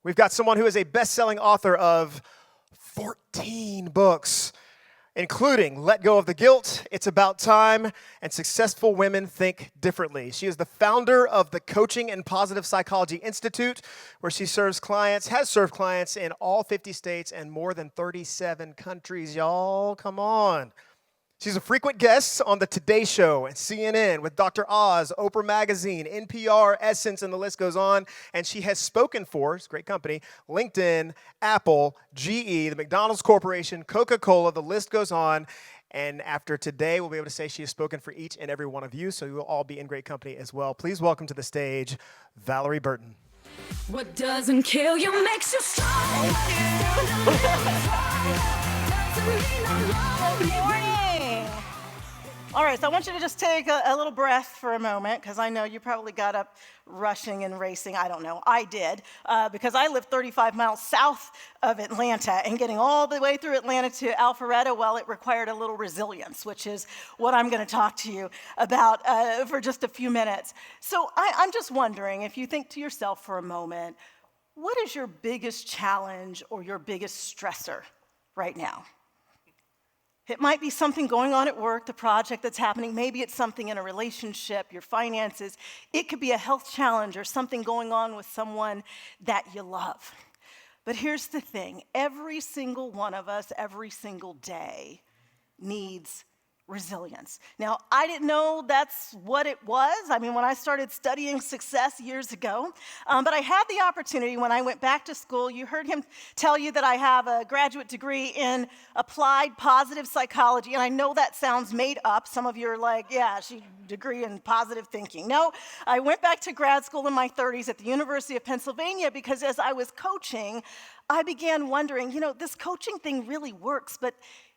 We've got someone who is a best-selling author of 14 books, including Let Go of the Guilt, It's About Time, and Successful Women Think Differently. She is the founder of the Coaching and Positive Psychology Institute, where she has served clients in all 50 states and more than 37 countries. Y'all, come on. She's a frequent guest on the Today Show and CNN with Dr. Oz, Oprah Magazine, NPR, Essence, and the list goes on. And she has spoken for, it's a great company, LinkedIn, Apple, GE, the McDonald's Corporation, Coca-Cola, the list goes on. And after today, we'll be able to say she has spoken for each and every one of you, so you will all be in great company as well. Please welcome to the stage, Valorie Burton. What doesn't kill you makes you strong. Good morning. All right, so I want you to just take a little breath for a moment, because I know you probably got up rushing and racing. I don't know. I did, because I live 35 miles south of Atlanta, and getting all the way through Atlanta to Alpharetta, well, it required a little resilience, which is what I'm going to talk to you about for just a few minutes. So I'm just wondering, if you think to yourself for a moment, what is your biggest challenge or your biggest stressor right now? It might be something going on at work, the project that's happening. Maybe it's something in a relationship, your finances. It could be a health challenge or something going on with someone that you love. But here's the thing. Every single one of us, every single day, needs resilience. Now, I didn't know that's what it was. I mean, when I started studying success years ago, but I had the opportunity when I went back to school. You heard him tell you that I have a graduate degree in applied positive psychology, and I know that sounds made up. Some of you are like, yeah, she degree in positive thinking. No, I went back to grad school in my 30s at the University of Pennsylvania, because as I was coaching, I began wondering, this coaching thing really works, but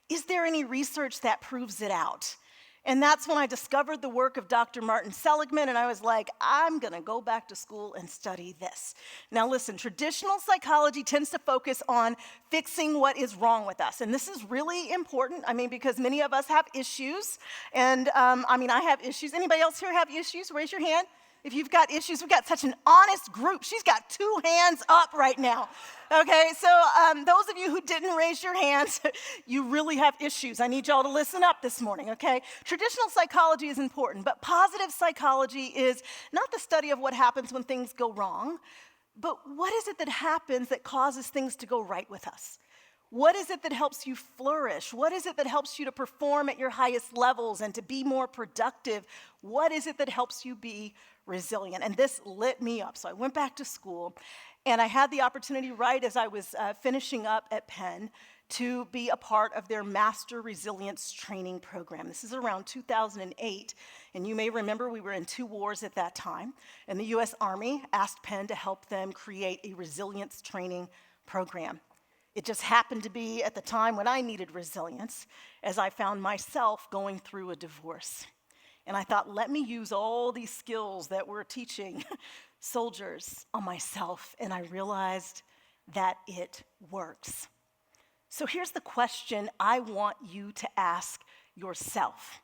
is there any research that proves it out? And that's when I discovered the work of Dr. Martin Seligman, and I was like, I'm going to go back to school and study this. Now listen, traditional psychology tends to focus on fixing what is wrong with us, and this is really important, because many of us have issues, and I have issues. Anybody else here have issues? Raise your hand. If you've got issues, we've got such an honest group. She's got 2 hands up right now. Okay, so those of you who didn't raise your hands, you really have issues. I need y'all to listen up this morning, okay? Traditional psychology is important, but positive psychology is not the study of what happens when things go wrong, but what is it that happens that causes things to go right with us? What is it that helps you flourish? What is it that helps you to perform at your highest levels and to be more productive? What is it that helps you be resilient? And this lit me up. So I went back to school, and I had the opportunity right as I was finishing up at Penn to be a part of their Master Resilience Training Program. This is around 2008, and you may remember we were in 2 wars at that time, and the U.S. Army asked Penn to help them create a resilience training program. It just happened to be at the time when I needed resilience, as I found myself going through a divorce. And I thought, let me use all these skills that we're teaching soldiers on myself, and I realized that it works. So here's the question I want you to ask yourself.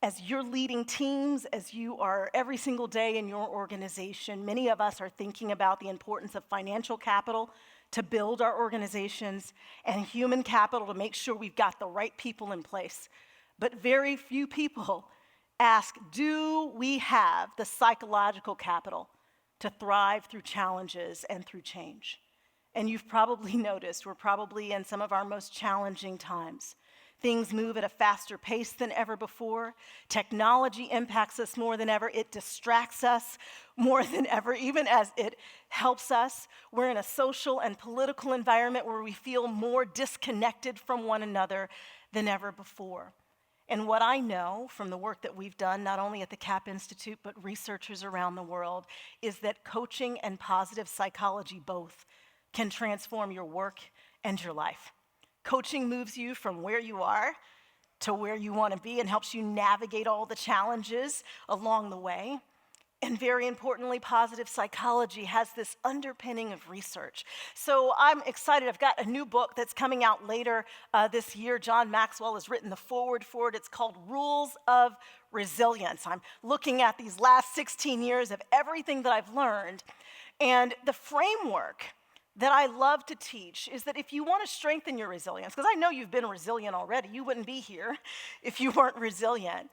As you're leading teams, as you are every single day in your organization, many of us are thinking about the importance of financial capital to build our organizations and human capital to make sure we've got the right people in place. But very few people ask, do we have the psychological capital to thrive through challenges and through change? And you've probably noticed we're probably in some of our most challenging times. Things move at a faster pace than ever before. Technology impacts us more than ever. It distracts us more than ever, even as it helps us. We're in a social and political environment where we feel more disconnected from one another than ever before. And what I know from the work that we've done, not only at the CAP Institute, but researchers around the world, is that coaching and positive psychology both can transform your work and your life. Coaching moves you from where you are to where you want to be and helps you navigate all the challenges along the way. And very importantly, positive psychology has this underpinning of research. So I'm excited. I've got a new book that's coming out later this year. John Maxwell has written the foreword for it. It's called Rules of Resilience. I'm looking at these last 16 years of everything that I've learned. And the framework that I love to teach is that if you want to strengthen your resilience, because I know you've been resilient already, you wouldn't be here if you weren't resilient,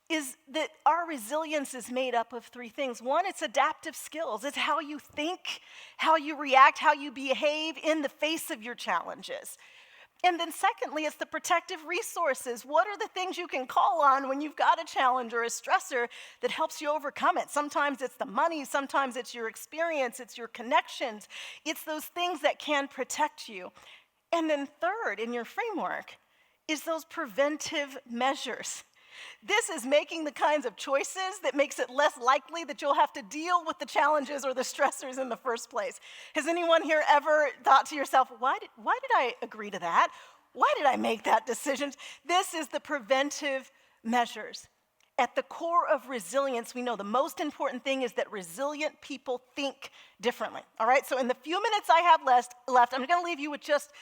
is that our resilience is made up of three things. One, it's adaptive skills. It's how you think, how you react, how you behave in the face of your challenges. And then secondly, it's the protective resources. What are the things you can call on when you've got a challenge or a stressor that helps you overcome it? Sometimes it's the money, sometimes it's your experience, it's your connections. It's those things that can protect you. And then third, in your framework, is those preventive measures. This is making the kinds of choices that makes it less likely that you'll have to deal with the challenges or the stressors in the first place. Has anyone here ever thought to yourself, why did I agree to that? Why did I make that decision? This is the preventive measures. At the core of resilience, we know the most important thing is that resilient people think differently. All right, so in the few minutes I have left, I'm going to leave you with just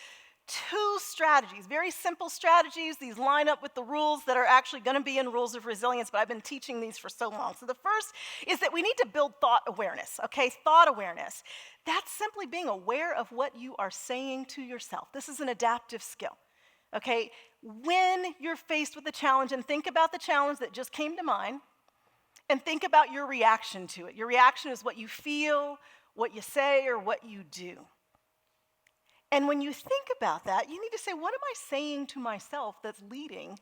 two strategies, very simple strategies. These line up with the rules that are actually going to be in Rules of Resilience, but I've been teaching these for so long. So the first is that we need to build thought awareness, okay? Thought awareness. That's simply being aware of what you are saying to yourself. This is an adaptive skill, okay? When you're faced with a challenge, and think about the challenge that just came to mind, and think about your reaction to it. Your reaction is what you feel, what you say, or what you do. And when you think about that, you need to say, what am I saying to myself that's leading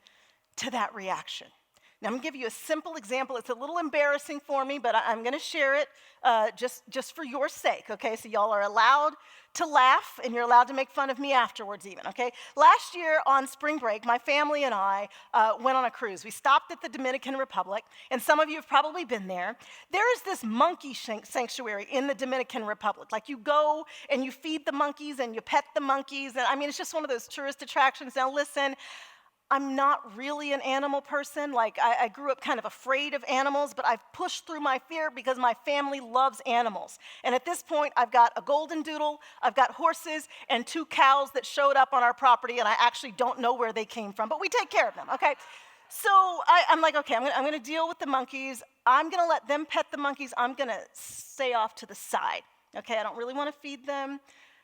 to that reaction? Now, I'm going to give you a simple example. It's a little embarrassing for me, but I'm going to share it just for your sake, okay? So y'all are allowed to laugh, and you're allowed to make fun of me afterwards even, okay? Last year on spring break, my family and I went on a cruise. We stopped at the Dominican Republic, and some of you have probably been there. There is this monkey sanctuary in the Dominican Republic. Like, you go and you feed the monkeys and you pet the monkeys, and I mean, it's just one of those tourist attractions. Now listen, I'm not really an animal person. Like, I grew up kind of afraid of animals, but I've pushed through my fear because my family loves animals. And at this point, I've got a golden doodle, I've got horses, and 2 cows that showed up on our property, and I actually don't know where they came from, but we take care of them, okay? So I'm like, okay, I'm gonna deal with the monkeys. I'm gonna let them pet the monkeys. I'm gonna stay off to the side, okay? I don't really wanna feed them.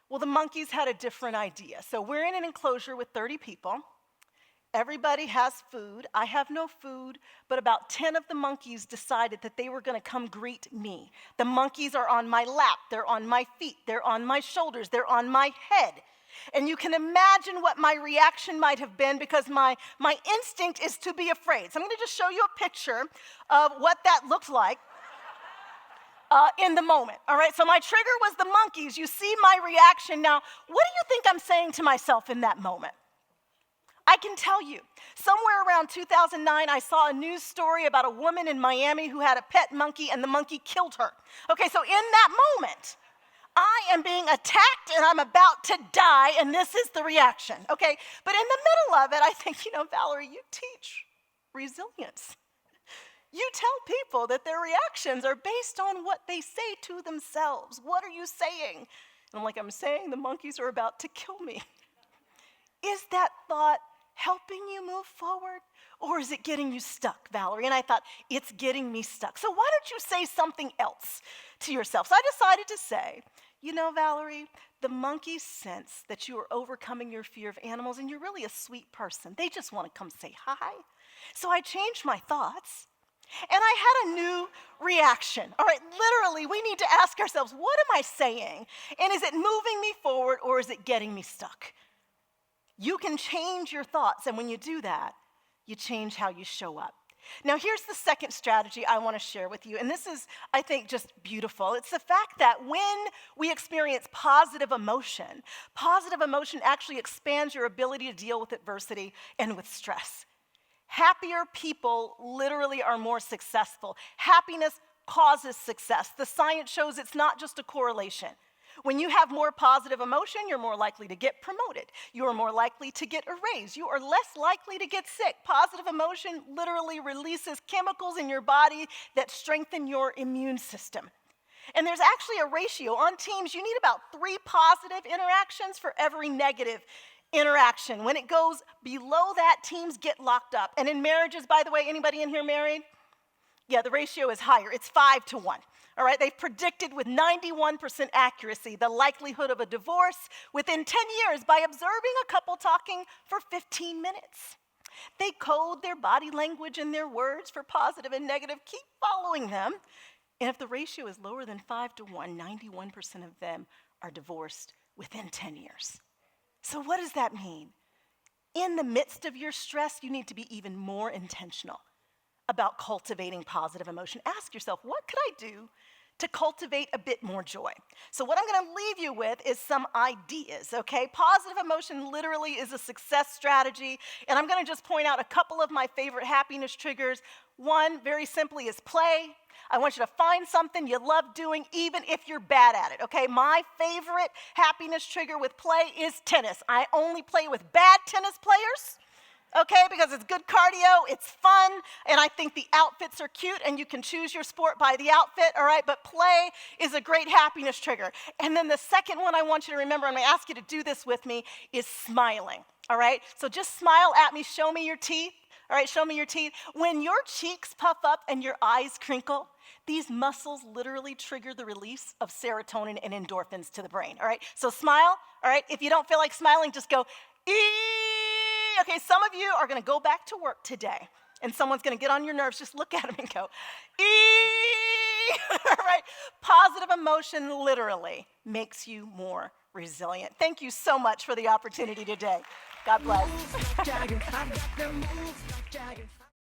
Well, the monkeys had a different idea. So we're in an enclosure with 30 people. Everybody has food. I have no food, but about 10 of the monkeys decided that they were going to come greet me. The monkeys are on my lap. They're on my feet. They're on my shoulders. They're on my head. And you can imagine what my reaction might have been, because my instinct is to be afraid. So I'm going to just show you a picture of what that looked like in the moment. All right, so my trigger was the monkeys. You see my reaction. Now, what do you think I'm saying to myself in that moment? I can tell you, somewhere around 2009, I saw a news story about a woman in Miami who had a pet monkey, and the monkey killed her. Okay, so in that moment, I am being attacked and I'm about to die, and this is the reaction, okay? But in the middle of it, I think, Valorie, you teach resilience. You tell people that their reactions are based on what they say to themselves. What are you saying? And I'm like, I'm saying the monkeys are about to kill me. Is that thought helping you move forward, or is it getting you stuck, Valorie? And I thought, it's getting me stuck. So why don't you say something else to yourself? So I decided to say, Valorie, the monkeys sense that you are overcoming your fear of animals, and you're really a sweet person. They just want to come say hi. So I changed my thoughts, and I had a new reaction. All right, literally, we need to ask ourselves, what am I saying? And is it moving me forward, or is it getting me stuck? You can change your thoughts, and when you do that, you change how you show up. Now, here's the second strategy I want to share with you, and this is, I think, just beautiful. It's the fact that when we experience positive emotion actually expands your ability to deal with adversity and with stress. Happier people literally are more successful. Happiness causes success. The science shows it's not just a correlation. When you have more positive emotion, you're more likely to get promoted. You are more likely to get a raise. You are less likely to get sick. Positive emotion literally releases chemicals in your body that strengthen your immune system. And there's actually a ratio. On teams, you need about 3 positive interactions for every negative interaction. When it goes below that, teams get locked up. And in marriages, by the way, anybody in here married? Yeah, the ratio is higher. It's 5 to 1. All right, they've predicted with 91% accuracy the likelihood of a divorce within 10 years by observing a couple talking for 15 minutes. They code their body language and their words for positive and negative. Keep following them. And if the ratio is lower than 5 to 1, 91% of them are divorced within 10 years. So what does that mean? In the midst of your stress, you need to be even more intentional about cultivating positive emotion. Ask yourself, what could I do to cultivate a bit more joy? So what I'm going to leave you with is some ideas, okay? Positive emotion literally is a success strategy, and I'm going to just point out a couple of my favorite happiness triggers. One, very simply, is play. I want you to find something you love doing, even if you're bad at it, okay? My favorite happiness trigger with play is tennis. I only play with bad tennis players, okay, because it's good cardio, it's fun, and I think the outfits are cute, and you can choose your sport by the outfit, all right? But play is a great happiness trigger. And then the second one I want you to remember, I'm going to ask you to do this with me, is smiling, all right? So just smile at me, show me your teeth, all right? Show me your teeth. When your cheeks puff up and your eyes crinkle, these muscles literally trigger the release of serotonin and endorphins to the brain, all right? So smile, all right? If you don't feel like smiling, just go, ee. Okay, some of you are going to go back to work today, and someone's going to get on your nerves. Just look at them and go, ee. All right? Positive emotion literally makes you more resilient. Thank you so much for the opportunity today. God bless.